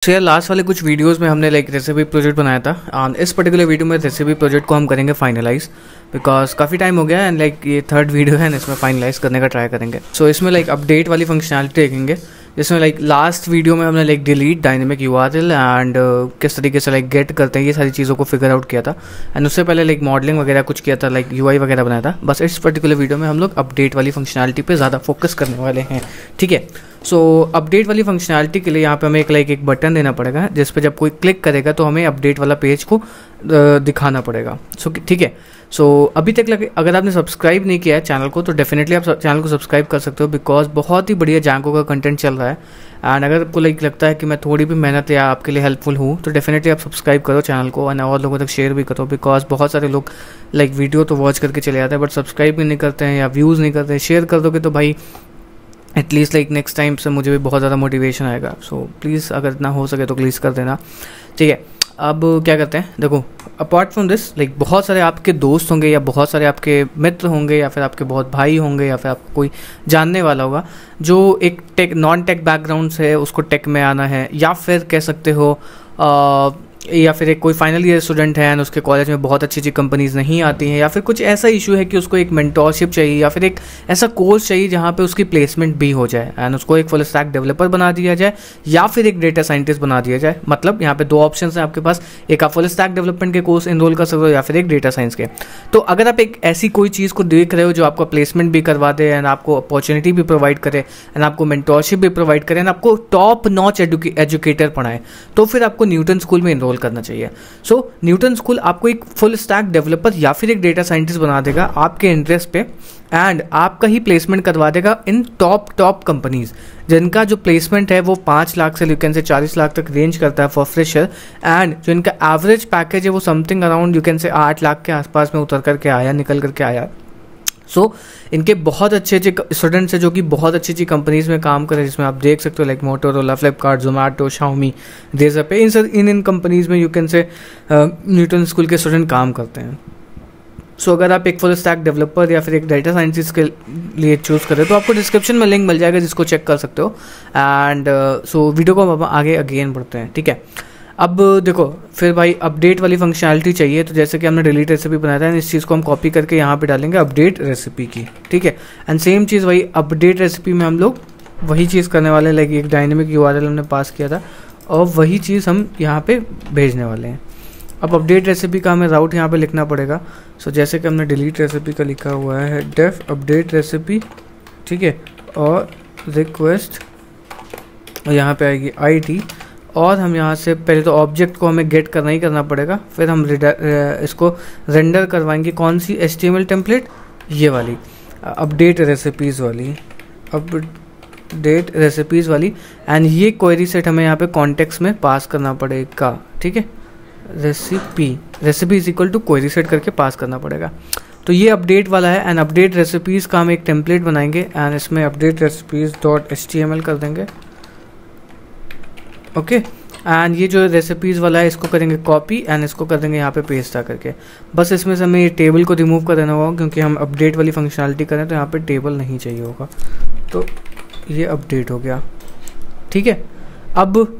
तो यार लास्ट वाले कुछ वीडियोस में हमने लाइक रेसिपी प्रोजेक्ट बनाया था और इस पर्टिकुलर वीडियो में रेसिपी प्रोजेक्ट को हम करेंगे फाइनलाइज बिकॉज काफ़ी टाइम हो गया एंड लाइक ये थर्ड वीडियो है इसमें फाइनलाइज करने का ट्राई करेंगे। सो इसमें लाइक अपडेट वाली फंक्शनैलिटी देखेंगे जिसमें लाइक लास्ट वीडियो में हमने like delete dynamic URL and किस तरीके से लाइक गेट करते हैं ये सारी चीज़ों को फिगर आउट किया था एंड उससे पहले लाइक मॉडलिंग वगैरह कुछ किया था, लाइक यूआई वगैरह बनाया था। बस इस पर्टिकुलर वीडियो में हम लोग अपडेट वाली फंक्शनैलिटी पे ज़्यादा फोकस करने वाले हैं, ठीक है। सो अपडेट वाली फंक्शनैलिटी के लिए यहाँ पे हमें एक बटन देना पड़ेगा जिस पे जब कोई क्लिक करेगा तो हमें अपडेट वाला पेज को दिखाना पड़ेगा। सो ठीक है। सो अभी तक अगर आपने सब्सक्राइब नहीं किया है चैनल को तो डेफिनेटली आप चैनल को सब्सक्राइब कर सकते हो बिकॉज बहुत ही बढ़िया जैंगो का कंटेंट चल रहा है एंड अगर आपको लगता है कि मैं थोड़ी भी मेहनत या आपके लिए हेल्पफुल हूँ तो डेफिनेटली आप सब्सक्राइब करो चैनल को एंड और लोगों तक शेयर भी करो बिकॉज बहुत सारे लोग लाइक वीडियो तो वॉच करके चले जाते हैं बट सब्सक्राइब भी नहीं करते हैं या व्यूज़ नहीं करते हैं। शेयर कर दोगे तो भाई एटलीस्ट लाइक नेक्स्ट टाइम से मुझे भी बहुत ज़्यादा मोटिवेशन आएगा। सो प्लीज़ अगर इतना हो सके तो प्लीज़ कर देना, ठीक है। अब क्या करते हैं, देखो अपार्ट फ्रॉम दिस लाइक बहुत सारे आपके दोस्त होंगे या बहुत सारे आपके मित्र होंगे या फिर आपके बहुत भाई होंगे या फिर आपको कोई जानने वाला होगा जो एक टेक नॉन टेक बैकग्राउंड से है, उसको टेक में आना है या फिर कह सकते हो या फिर एक कोई फाइनल ईयर स्टूडेंट है एंड उसके कॉलेज में बहुत अच्छी अच्छी कंपनीज नहीं आती हैं या फिर कुछ ऐसा इशू है कि उसको एक मेंटोरशिप चाहिए या फिर एक ऐसा कोर्स चाहिए जहाँ पे उसकी प्लेसमेंट भी हो जाए एंड उसको एक फुल स्टैक डेवलपर बना दिया जाए या फिर एक डेटा साइंटिस्ट बना दिया जाए। मतलब यहाँ पे दो ऑप्शंस हैं आपके पास, एक आप फुल स्टैक डेवलपमेंट के कोर्स इनरोल कर सकते हो या फिर एक डेटा साइंस के। तो अगर आप एक ऐसी कोई चीज़ को देख रहे हो जो आपका प्लेसमेंट भी करवा दे एंड आपको अपॉर्चुनिटी भी प्रोवाइड करे एंड आपको मेंटोरशिप भी प्रोवाइड करे एंड आपको टॉप नॉच एजुकेटर पढ़ाए तो फिर आपको न्यूटन स्कूल में इनरोल करना चाहिए। सो न्यूटन स्कूल आपको एक फुल स्टैक डेवलपर या फिर एक डेटा साइंटिस्ट बना देगा आपके इंटरेस्ट पे एंड आपका ही प्लेसमेंट करवा देगा इन टॉप कंपनीज जिनका जो प्लेसमेंट है वो 5 लाख से लेकर से 40 लाख तक रेंज करता है फॉर फ्रेशर एंड जो इनका एवरेज पैकेज है वो समथिंग अराउंड यू कैन से 8 लाख के आसपास में उतर करके आया, निकल करके आया। सो इनके बहुत अच्छे स्टूडेंट्स हैं जो कि बहुत अच्छी कंपनीज में काम कर रहे हैं जिसमें आप देख सकते हो like Motorola, Flipkart, Zomato, Xiaomi, Razorpay इन कंपनीज में you can say Newton School के स्टूडेंट काम करते हैं। सो अगर आप एक फुल स्टैक डेवलपर या फिर एक डेटा साइंटिस्ट के लिए चूज़ करें तो आपको डिस्क्रिप्शन में लिंक मिल जाएगा जिसको चेक कर सकते हो एंड सो वीडियो को हम आगे अगेन बढ़ते हैं, ठीक है। अब देखो फिर भाई अपडेट वाली फंक्शनैलिटी चाहिए तो जैसे कि हमने डिलीट रेसिपी बनाया था इस चीज़ को हम कॉपी करके यहाँ पे डालेंगे अपडेट रेसिपी की, ठीक है। एंड सेम चीज़ वही अपडेट रेसिपी में हम लोग वही चीज़ करने वाले हैं, लाइक एक डायनेमिक यूआरएल हमने पास किया था और वही चीज़ हम यहाँ पे भेजने वाले हैं। अब अपडेट रेसिपी का हमें राउट यहाँ पे लिखना पड़ेगा। सो जैसे कि हमने डिलीट रेसिपी का लिखा हुआ है डेफ अपडेट रेसिपी, ठीक है, और रिक्वेस्ट और यहाँ पे आएगी आईडी और हम यहाँ से पहले तो ऑब्जेक्ट को हमें गेट करना ही करना पड़ेगा, फिर हम इसको रेंडर करवाएंगे कौन सी HTML टेम्पलेट, ये वाली अपडेट रेसिपीज़ वाली एंड ये क्वेरी सेट हमें यहाँ पे कॉन्टेक्स्ट में पास करना पड़ेगा, ठीक है। Recipe is equal to query set करके पास करना पड़ेगा। तो ये अपडेट वाला है एंड अपडेट रेसिपीज़ का हम एक टेम्पलेट बनाएंगे एंड इसमें अपडेट रेसिपीज़ डॉट HTML कर देंगे, ओके। एंड ये जो रेसिपीज़ वाला है इसको करेंगे कॉपी एंड इसको कर देंगे यहाँ पे पेस्ट आ करके। बस इसमें से हमें ये टेबल को रिमूव कर देना होगा क्योंकि हम अपडेट वाली फंक्शनैलिटी करें तो यहाँ पे टेबल नहीं चाहिए होगा। तो ये अपडेट हो गया, ठीक है। अब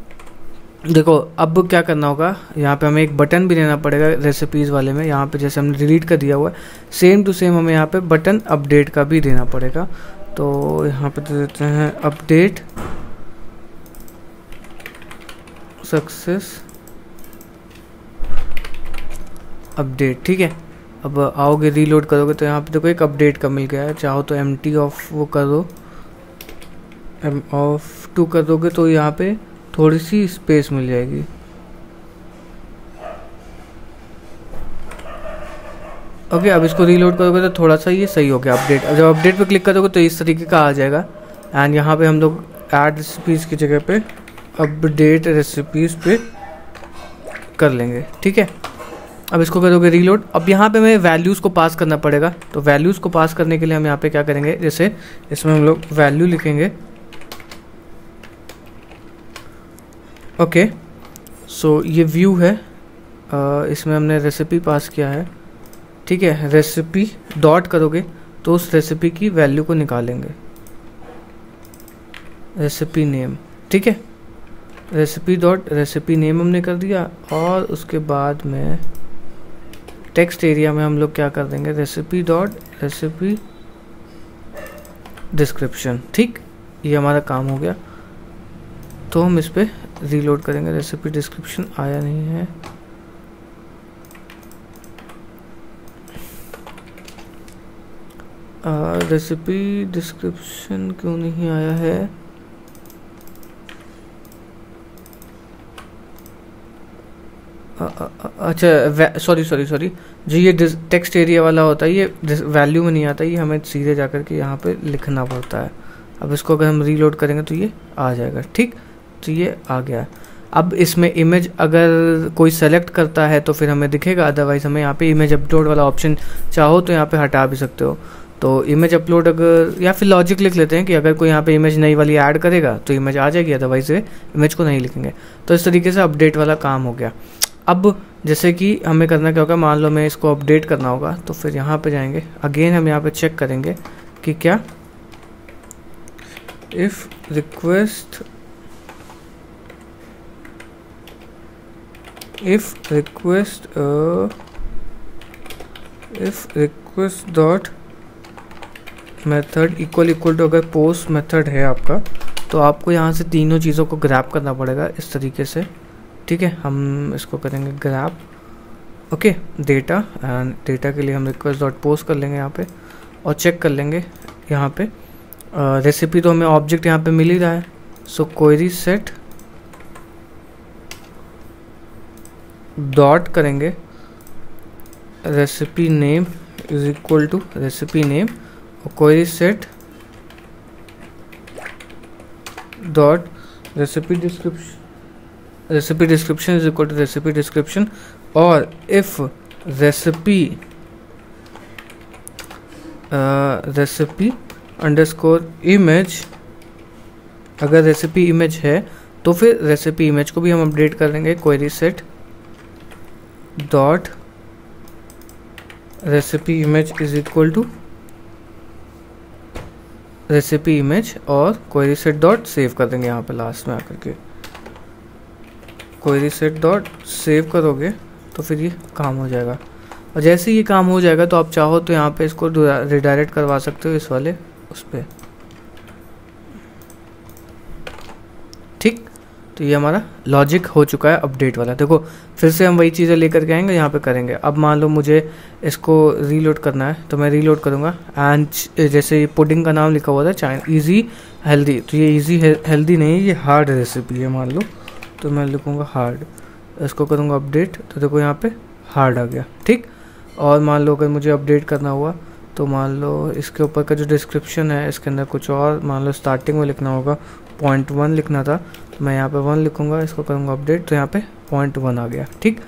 देखो अब क्या करना होगा, यहाँ पे हमें एक बटन भी देना पड़ेगा रेसिपीज़ वाले में। यहाँ पे जैसे हमने डिलीट कर दिया हुआ है सेम टू सेम हमें यहाँ पे बटन अपडेट का भी देना पड़ेगा। तो यहाँ पे दे देते हैं अपडेट सक्सेस अपडेट, ठीक है। अब आओगे रीलोड करोगे तो यहाँ पे देखो एक अपडेट का मिल गया है, चाहो तो MT ऑफ वो कर दो, M_2 कर दोगे तो यहाँ पे थोड़ी सी स्पेस मिल जाएगी, ओके। अब इसको रीलोड करोगे तो थोड़ा सा ये सही हो गया अपडेट। अब जब अपडेट पे क्लिक करोगे तो इस तरीके का आ जाएगा एंड यहाँ पे हम लोग ऐड रेसिपीज़ की जगह पे अपडेट रेसिपीज़ पे कर लेंगे, ठीक है। अब इसको करोगे रीलोड। अब यहाँ पे हमें वैल्यूज़ को पास करना पड़ेगा तो वैल्यूज़ को पास करने के लिए हम यहाँ पे क्या करेंगे, जैसे इसमें हम लोग वैल्यू लिखेंगे, ओके। सो ये व्यू है, इसमें हमने रेसिपी पास किया है, ठीक है। रेसिपी डॉट करोगे तो उस रेसिपी की वैल्यू को निकालेंगे, रेसिपी नेम, ठीक है। रेसिपी डॉट रेसिपी नेम हमने कर दिया, और उसके बाद में टेक्स्ट एरिया में हम लोग क्या कर देंगे, रेसिपी डॉट रेसिपी डिस्क्रिप्शन। ठीक, ये हमारा काम हो गया। तो हम इस पर रीलोड करेंगे। रेसिपी डिस्क्रिप्शन आया नहीं है, रेसिपी डिस्क्रिप्शन क्यों नहीं आया है? अच्छा, सॉरी जो ये टेक्स्ट एरिया वाला होता है ये वैल्यू में नहीं आता, ये हमें सीधे जाकर के यहाँ पे लिखना पड़ता है। अब इसको अगर हम रीलोड करेंगे तो ये आ जाएगा। ठीक, तो ये आ गया। अब इसमें इमेज अगर कोई सेलेक्ट करता है तो फिर हमें दिखेगा, अदरवाइज हमें यहाँ पे इमेज अपलोड वाला ऑप्शन चाहो तो यहाँ पे हटा भी सकते हो। तो इमेज अपलोड अगर, या फिर लॉजिक लिख लेते हैं कि अगर कोई यहाँ पे इमेज नई वाली ऐड करेगा तो इमेज आ जाएगी, अदरवाइज इमेज को नहीं लिखेंगे। तो इस तरीके से अपडेट वाला काम हो गया। अब जैसे कि हमें करना क्या होगा, मान लो मैं इसको अपडेट करना होगा, तो फिर यहाँ पे जाएंगे, अगेन हम यहाँ पे चेक करेंगे कि क्या if request dot method equal to अगर पोस्ट मेथड है आपका, तो आपको यहाँ से तीनों चीज़ों को ग्रैब करना पड़ेगा इस तरीके से। ठीक है, हम इसको करेंगे grab, okay, data, and data के लिए हम रिक्वेस्ट डॉट पोस्ट कर लेंगे यहाँ पे, और चेक कर लेंगे यहाँ पे रेसिपी, तो हमें ऑब्जेक्ट यहाँ पे मिल ही रहा है। सो क्वेरी सेट डॉट करेंगे recipe name is equal to recipe name, और query set dot recipe description is equal to recipe description, और इफ रेसिपी अंडरस्कोर इमेज, अगर रेसिपी इमेज है तो फिर रेसिपी इमेज को भी हम अपडेट कर देंगे, query set dot recipe image is equal to recipe image, और क्वेरी सेट डॉट सेव कर देंगे यहाँ पे लास्ट में आकर के। क्वेरी सेट डॉट सेव करोगे तो फिर ये काम हो जाएगा, और जैसे ये काम हो जाएगा तो आप चाहो तो यहाँ पे इसको रिडायरेक्ट करवा सकते हो इस वाले उस पर। ठीक, तो ये हमारा लॉजिक हो चुका है अपडेट वाला। देखो फिर से हम वही चीज़ें लेकर के आएंगे, यहाँ पे करेंगे। अब मान लो मुझे इसको रीलोड करना है, तो मैं रीलोड करूँगा, एंड जैसे ये पुडिंग का नाम लिखा हुआ था चाइना ईजी हेल्दी, तो ये ईजी हेल्दी नहीं है, ये हार्ड रेसिपी है मान लो, तो मैं लिखूँगा हार्ड, इसको करूँगा अपडेट, तो देखो यहाँ पे हार्ड आ गया। ठीक, और मान लो अगर मुझे अपडेट करना हुआ तो मान लो इसके ऊपर का जो डिस्क्रिप्शन है इसके अंदर कुछ और, मान लो स्टार्टिंग में लिखना होगा 0.1 लिखना था, तो मैं यहाँ पे 1 लिखूँगा, इसको करूँगा अपडेट, तो यहाँ पे 0.1 आ गया। ठीक,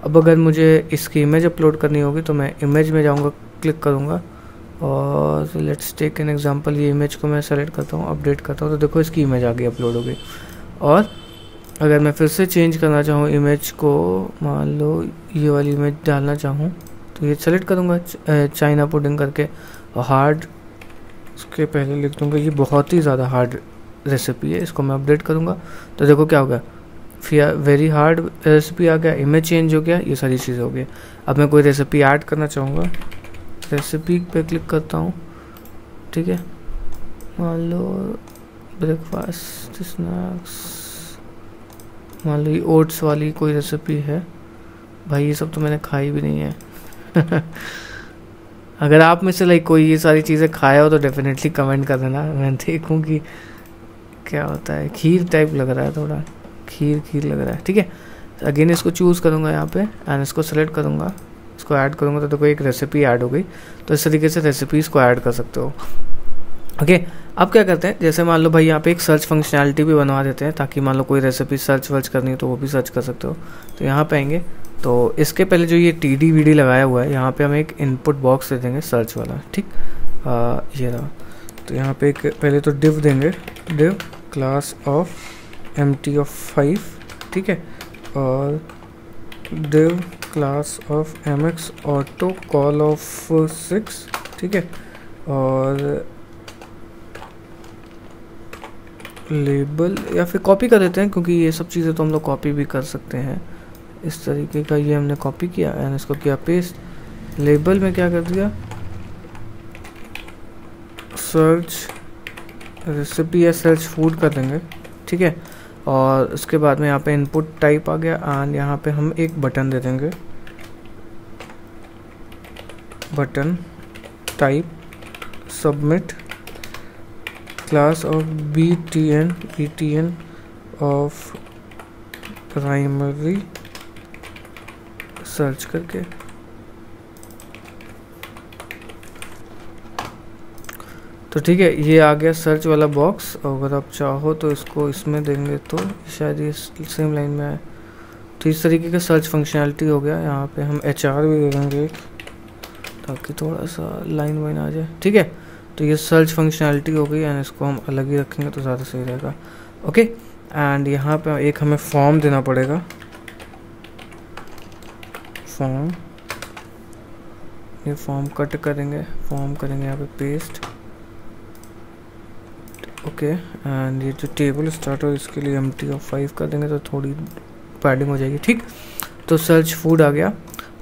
अब अगर मुझे इसकी इमेज अपलोड करनी होगी तो मैं इमेज में जाऊँगा, क्लिक करूँगा, और लेट्स टेक एन एग्जांपल, ये इमेज को मैं सेलेक्ट करता हूँ, अपडेट करता हूँ, तो देखो इसकी इमेज आ गई, अपलोड हो गई। और अगर मैं फिर से चेंज करना चाहूँ इमेज को, मान लो ये वाली इमेज डालना चाहूँ, तो ये सेलेक्ट करूँगा चाइना पुडिंग करके, और हार्ड उसके पहले लिख दूँगा, ये बहुत ही ज़्यादा हार्ड रेसिपी है, इसको मैं अपडेट करूँगा, तो देखो क्या होगा, फिर वेरी हार्ड रेसिपी आ गया, इमेज चेंज हो गया, ये सारी चीज़ें हो गई। अब मैं कोई रेसिपी ऐड करना चाहूँगा, रेसिपी पे क्लिक करता हूँ, ठीक है, मान लो ब्रेकफास्ट स्नैक्स, मान लो ये ओट्स वाली कोई रेसिपी है, भाई ये सब तो मैंने खाई भी नहीं है अगर आप में से लाइक कोई ये सारी चीज़ें खाया हो तो डेफिनेटली कमेंट कर देना, मैं देखूँ कि क्या होता है। खीर टाइप लग रहा है, थोड़ा खीर लग रहा है। ठीक है, अगेन इसको चूज़ करूँगा यहाँ पे, एंड इसको सेलेक्ट करूँगा, इसको ऐड करूँगा, तो देखो एक रेसिपी ऐड हो गई। तो इस तरीके से रेसिपीज़ को ऐड कर सकते हो। ओके, अब क्या करते हैं, जैसे मान लो भाई यहाँ पे एक सर्च फंक्शनैलिटी भी बनवा देते हैं, ताकि मान लो कोई रेसिपी सर्च वर्च करनी है तो वो भी सर्च कर सकते हो। तो यहाँ पे आएंगे, तो इसके पहले जो ये TD लगाया हुआ है, यहाँ पे हम एक इनपुट बॉक्स दे देंगे सर्च वाला। ठीक, ये रहा। तो यहाँ पे एक पहले तो डिव देंगे, div class of empty of 5, ठीक है, और div class of mx auto call of 6, ठीक है, और लेबल या फिर कॉपी कर देते हैं, क्योंकि ये सब चीज़ें तो हम लोग कॉपी भी कर सकते हैं। इस तरीके का ये हमने कॉपी किया एंड इसको किया पेस्ट। लेबल में क्या कर दिया, सर्च रेसिपी या सर्च फूड कर देंगे, ठीक है। और उसके बाद में यहाँ पे इनपुट टाइप आ गया एंड यहाँ पे हम एक बटन दे देंगे, button type submit, class of BTN of primary search करके। तो ठीक है, ये आ गया सर्च वाला बॉक्स। अगर आप चाहो तो इसको इसमें देंगे तो शायद ये सेम लाइन में आए। तो इस तरीके का सर्च फंक्शनैलिटी हो गया। यहाँ पे हम HR भी दे देंगे ताकि थोड़ा सा लाइन वाइन आ जाए, ठीक है। तो ये सर्च फंक्शनैलिटी हो गई एंड इसको हम अलग ही रखेंगे तो ज़्यादा सही रहेगा, ओके। एंड यहाँ पे एक हमें फॉर्म देना पड़ेगा, फॉर्म, ये फॉर्म कट करेंगे, फॉर्म करेंगे यहाँ पे पेस्ट, ओके। एंड ये जो टेबल स्टार्ट हो इसके लिए empty of 5 कर देंगे तो थोड़ी पैडिंग हो जाएगी, ठीक। तो सर्च फूड आ गया।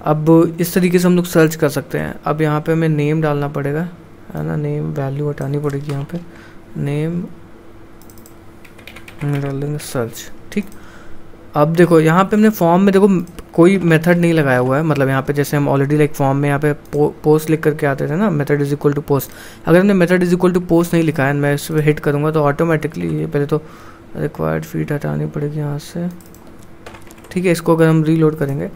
अब इस तरीके से हम लोग सर्च कर सकते हैं। अब यहाँ पे हमें नेम डालना पड़ेगा, है ना, नेम वैल्यू हटानी पड़ेगी, यहाँ पे नेम डाल देंगे सर्च, ठीक। अब देखो यहाँ पे हमने फॉर्म में देखो कोई मेथड नहीं लगाया हुआ है, मतलब यहाँ पे जैसे हम ऑलरेडी लाइक फॉर्म में यहाँ पे पोस्ट लिख करके आते थे ना, method is equal to post. अगर हमने method is equal to post नहीं लिखा है, मैं इस पर हिट करूँगा तो ऑटोमेटिकली ये पहले तो रिक्वायर्ड फीड हटानी पड़ेगी यहाँ से, ठीक है। इसको अगर हम रीलोड करेंगे,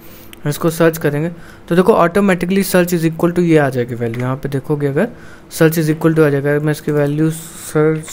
इसको सर्च करेंगे तो देखो automatically search is equal to ये आ जाएगी वैल्यू। यहाँ पे देखोगे अगर सर्च इज इक्वल टू आ जाएगा, मैं इसकी वैल्यू सर्च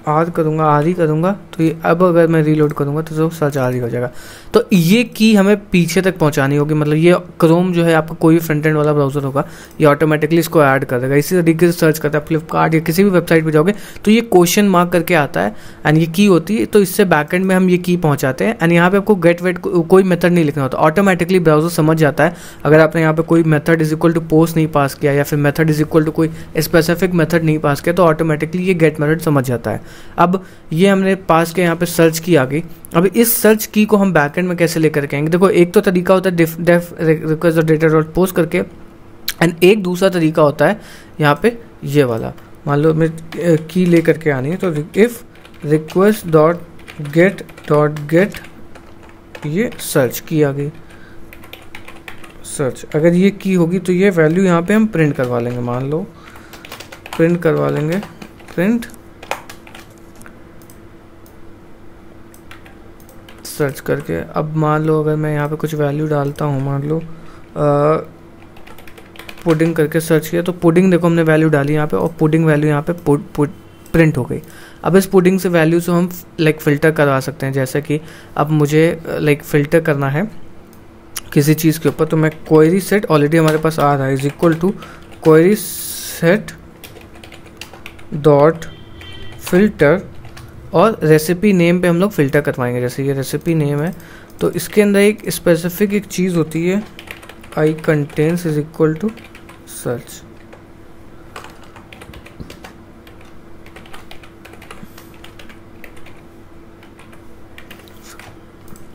आर करूँगा, आर ही करूँगा तो ये, अब अगर मैं रीलोड करूँगा तो सर्च आर ही हो जाएगा। तो ये की हमें पीछे तक पहुँचानी होगी, मतलब ये क्रोम जो है आपका कोई भी फ्रंट एंड वाला ब्राउजर होगा ये ऑटोमेटिकली इसको ऐड कर देगा। इसी तरीके से सर्च करता है फ्लिपकार्ट या किसी भी वेबसाइट पर जाओगे तो ये क्वेश्चन मार्क करके आता है एंड ये की होती है, तो इससे बैकएंड में हम ये की पहुँचाते हैं। एंड यहाँ पे आपको गेट वेट कोई मेथड नहीं लिखना होता, ऑटोमेटिकली ब्राउजर समझ जाता है। अगर आपने यहाँ पे कोई method is equal to post नहीं पास किया या फिर मेथड इज इक्वल टू कोई स्पेसिफिक मेथड नहीं पास किया तो ऑटोमेटिकली ये गेट मेथड समझ जाता है। अब ये हमने पास किया, यहाँ पे सर्च की आ गई। अब इस सर्च की को हम बैकएंड में कैसे लेकर के आएंगे, देखो एक तो तरीका होता है def request data dot post करके, एंड एक दूसरा तरीका होता है यहाँ पे ये वाला। मान लो मैं की ले करके आनी है तो इफ रिक्वेस्ट डॉट गेट ये सर्च की आ गई, सर्च अगर ये की होगी तो ये वैल्यू यहाँ पे हम प्रिंट करवा लेंगे, मान लो प्रिंट करवा लेंगे, प्रिंट सर्च करके। अब मान लो अगर मैं यहाँ पे कुछ वैल्यू डालता हूँ, मान लो पुडिंग करके सर्च किया तो पुडिंग देखो हमने वैल्यू डाली यहाँ पे और पुडिंग वैल्यू यहाँ पे प्रिंट हो गई। अब इस पुडिंग से वैल्यू से हम लाइक फ़िल्टर करवा सकते हैं, जैसे कि अब मुझे लाइक फ़िल्टर करना है किसी चीज़ के ऊपर तो मैं क्वेरी सेट ऑलरेडी हमारे पास आ रहा है is equal to query set dot filter और रेसिपी नेम पे हम लोग फ़िल्टर करवाएंगे। जैसे ये रेसिपी नेम है तो इसके अंदर एक स्पेसिफिक एक चीज़ होती है I contains is equal to search.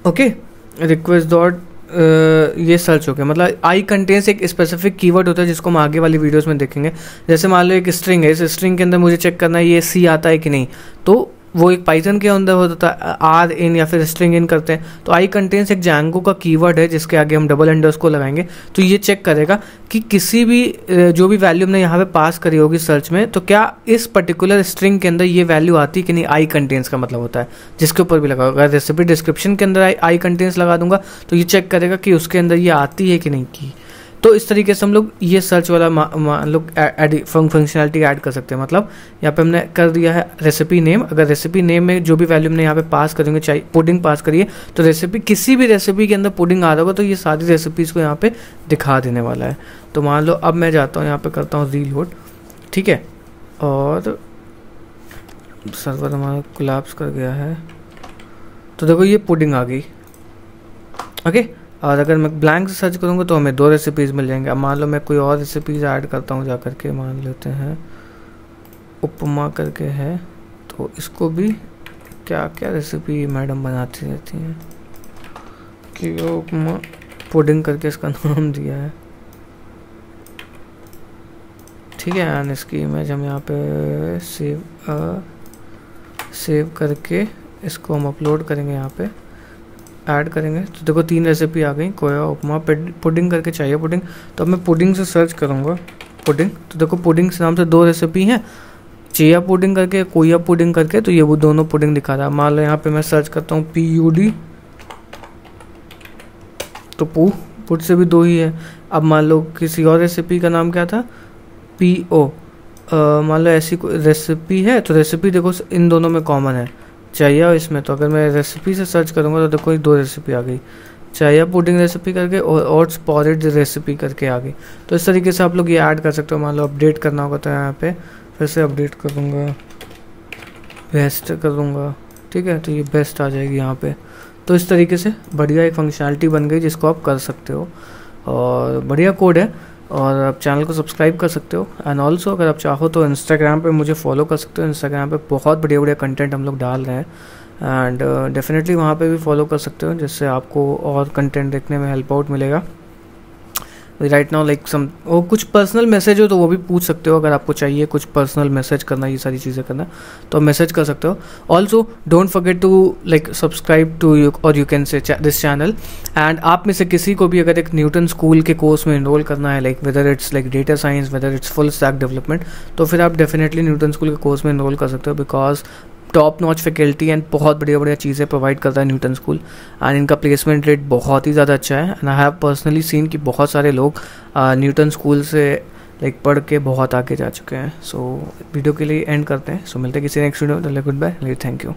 Okay, request dot ये सर्च हो गया, मतलब आई कंटेंस एक स्पेसिफिक कीवर्ड होता है जिसको हम आगे वाली वीडियोस में देखेंगे। जैसे मान लो एक स्ट्रिंग है, इस स्ट्रिंग के अंदर मुझे चेक करना है ये सी आता है कि नहीं, तो वो एक पाइथन के अंदर होता है आर इन या फिर स्ट्रिंग इन करते हैं। तो आई कंटेंस एक जैंगो का कीवर्ड है जिसके आगे हम डबल अंडरस्कोर लगाएंगे तो ये चेक करेगा कि किसी भी जो भी वैल्यू हमने यहाँ पे पास करी होगी सर्च में तो क्या इस पर्टिकुलर स्ट्रिंग के अंदर ये वैल्यू आती है कि नहीं। आई कंटेंस का मतलब होता है जिसके ऊपर भी लगा होगा, रेसिपी डिस्क्रिप्शन के अंदर आई कंटेंस लगा दूंगा तो ये चेक करेगा कि उसके अंदर ये आती है कि नहीं की। तो इस तरीके से हम लोग ये सर्च वाला मान लो फंक्शनैलिटी ऐड कर सकते हैं। मतलब यहाँ पे हमने कर दिया है रेसिपी नेम, अगर रेसिपी नेम में जो भी वैल्यू हमने यहाँ पे पास करेंगे, चाहे पुडिंग पास करिए तो रेसिपी किसी भी रेसिपी के अंदर पुडिंग आ रहा होगा तो ये सारी रेसिपीज़ को यहाँ पे दिखा देने वाला है। तो मान लो अब मैं जाता हूँ यहाँ पे करता हूँ रीलोड, ठीक है, और सर्वर हमारा कोलैप्स कर गया है तो देखो ये पुडिंग आ गई, ओके। और अगर मैं ब्लैंक से सर्च करूँगा तो हमें 2 रेसिपीज़ मिल जाएंगे। अब मान लो मैं कोई और रेसिपीज़ ऐड करता हूँ जा करके, मान लेते हैं उपमा करके है तो इसको भी क्या क्या रेसिपी मैडम बनाती रहती हैं कि उपमा पुडिंग करके इसका नाम दिया है। ठीक है, एंड इसकी इमेज हम यहाँ पे सेव करके इसको हम अपलोड करेंगे, यहाँ पे ऐड करेंगे। तो देखो 3 रेसिपी आ गई, कोया उपमा पुडिंग करके चाहिए पुडिंग। तो अब मैं पुडिंग से सर्च करूँगा पुडिंग। तो देखो पुडिंग से नाम से 2 रेसिपी हैं, चिया पुडिंग करके, कोया पुडिंग करके। तो ये वो दोनों पुडिंग दिखा रहा है। मान लो यहाँ पे मैं सर्च करता हूँ PUD, तो पुट से भी 2 ही है। अब मान लो किसी और रेसिपी का नाम क्या था, PO, मान लो ऐसी कोई रेसिपी है। तो रेसिपी देखो इन दोनों में कॉमन है, चाहिए और इसमें। तो अगर मैं रेसिपी से सर्च करूँगा तो देखो 2 रेसिपी आ गई, चाहिए पुडिंग रेसिपी करके और ओट्स पॉरेज रेसिपी करके आ गई। तो इस तरीके से आप लोग ये ऐड कर सकते हो। मान लो अपडेट करना होगा तो यहाँ पे फिर से अपडेट करूँगा, बेस्ट करूँगा, ठीक है, तो ये बेस्ट आ जाएगी यहाँ पे। तो इस तरीके से बढ़िया एक फंक्शनैलिटी बन गई जिसको आप कर सकते हो, और बढ़िया कोड है। और आप चैनल को सब्सक्राइब कर सकते हो। एंड ऑल्सो अगर आप चाहो तो इंस्टाग्राम पे मुझे फॉलो कर सकते हो। इंस्टाग्राम पे बहुत बढ़िया बढ़िया कंटेंट हम लोग डाल रहे हैं, एंड डेफिनेटली वहाँ पे भी फॉलो कर सकते हो, जिससे आपको और कंटेंट देखने में हेल्प आउट मिलेगा। राइट नाउ लाइक सम और कुछ पर्सनल मैसेज हो तो वो भी पूछ सकते हो। अगर आपको चाहिए कुछ पर्सनल मैसेज करना, ये सारी चीज़ें करना, तो मैसेज कर सकते हो। Also don't forget to like subscribe to you, और you can say this channel. And आप में से किसी को भी अगर एक न्यूटन स्कूल के कोर्स में इनरोल करना है, like whether it's like data science, whether it's full stack development, तो फिर आप डेफिनेटली न्यूटन स्कूल के कोर्स में इनरोल कर सकते हो। Because top notch faculty and बहुत बढ़िया बढ़िया चीज़ें प्रोवाइड करता है न्यूटन स्कूल, एंड इनका प्लेसमेंट रेट बहुत ही ज़्यादा अच्छा है। And I have personally scene कि बहुत सारे लोग न्यूटन स्कूल से लाइक पढ़ के बहुत आगे जा चुके हैं। सो वीडियो के लिए एंड करते हैं। सो मिलते हैं किसी नेक्स्ट वीडियो में। Goodbye, thank you.